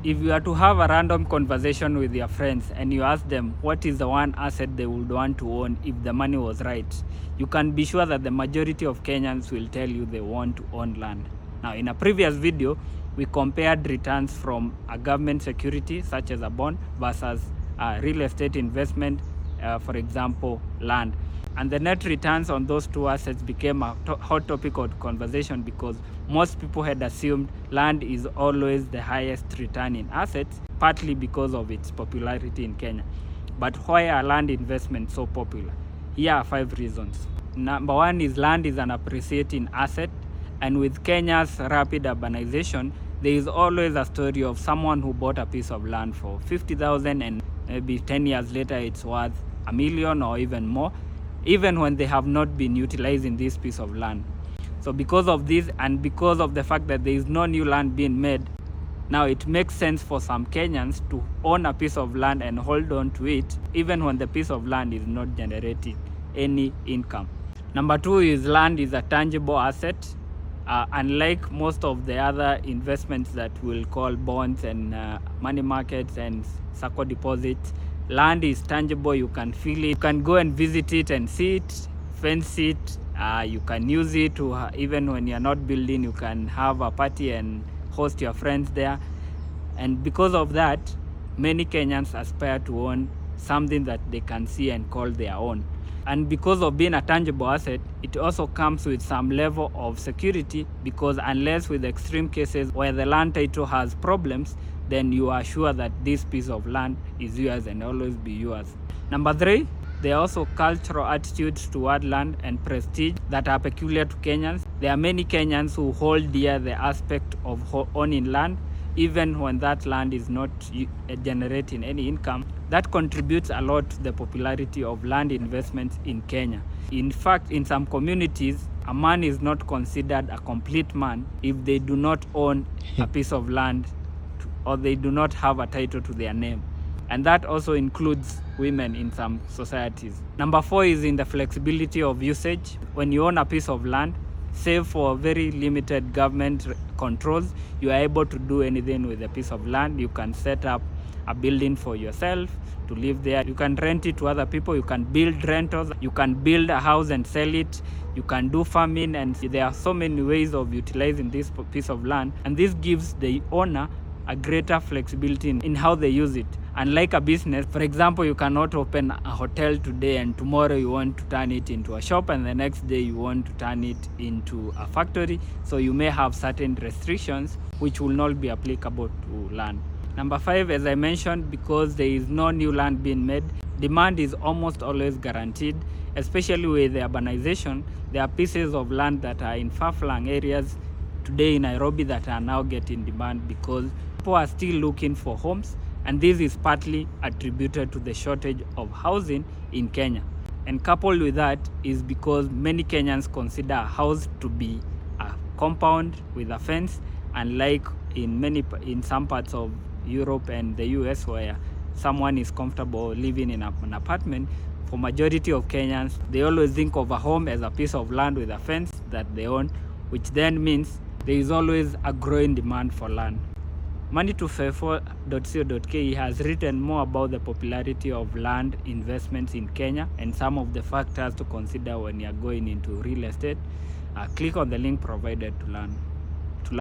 If you are to have a random conversation with your friends and you ask them what is the one asset they would want to own if the money was right, you can be sure that the majority of Kenyans will tell you they want to own land. Now, in a previous video, we compared returns from a government security such as a bond versus a real estate investment, for example, land. And the net returns on those two assets became a hot topic of conversation because most people had assumed land is always the highest return in assets, partly because of its popularity in Kenya. But why are land investments so popular? Here are 5 reasons. Number 1 is land is an appreciating asset, and with Kenya's rapid urbanization, there is always a story of someone who bought a piece of land for 50,000 and maybe 10 years later it's worth $1 million or even more, even when they have not been utilizing this piece of land. So because of this, and because of the fact that there is no new land being made, now it makes sense for some Kenyans to own a piece of land and hold on to it, even when the piece of land is not generating any income. Number 2 is land is a tangible asset. Unlike most of the other investments that we'll call bonds and money markets and circle deposits, land is tangible. You can feel it. You can go and visit it and see it, fence it. You can use it to, even when you're not building, you can have a party and host your friends there. And because of that, many Kenyans aspire to own something that they can see and call their own. And because of being a tangible asset, it also comes with some level of security, because unless with extreme cases where the land title has problems, then you are sure that this piece of land is yours and always be yours. Number 3, there are also cultural attitudes toward land and prestige that are peculiar to Kenyans. There are many Kenyans who hold dear the aspect of owning land, even when that land is not generating any income. That contributes a lot to the popularity of land investments in Kenya. In fact, in some communities, a man is not considered a complete man if they do not own a piece of land or they do not have a title to their name. And that also includes women in some societies. Number 4 is in the flexibility of usage. When you own a piece of land, save for very limited government controls, you are able to do anything with a piece of land. You can set up a building for yourself to live there. You can rent it to other people. You can build rentals. You can build a house and sell it. You can do farming, and there are so many ways of utilizing this piece of land. And this gives the owner a greater flexibility in how they use it. Unlike a business, for example, you cannot open a hotel today and tomorrow you want to turn it into a shop and the next day you want to turn it into a factory. So you may have certain restrictions which will not be applicable to land. Number 5, as I mentioned, because there is no new land being made, demand is almost always guaranteed. Especially with the urbanization, there are pieces of land that are in far-flung areas today in Nairobi that are now getting demand because people are still looking for homes, and this is partly attributed to the shortage of housing in Kenya. And coupled with that is because many Kenyans consider a house to be a compound with a fence, unlike in some parts of Europe and the US where someone is comfortable living in an apartment. For majority of Kenyans, they always think of a home as a piece of land with a fence that they own, which then means there is always a growing demand for land. Money254.co.ke has written more about the popularity of land investments in Kenya and some of the factors to consider when you are going into real estate. Click on the link provided to learn.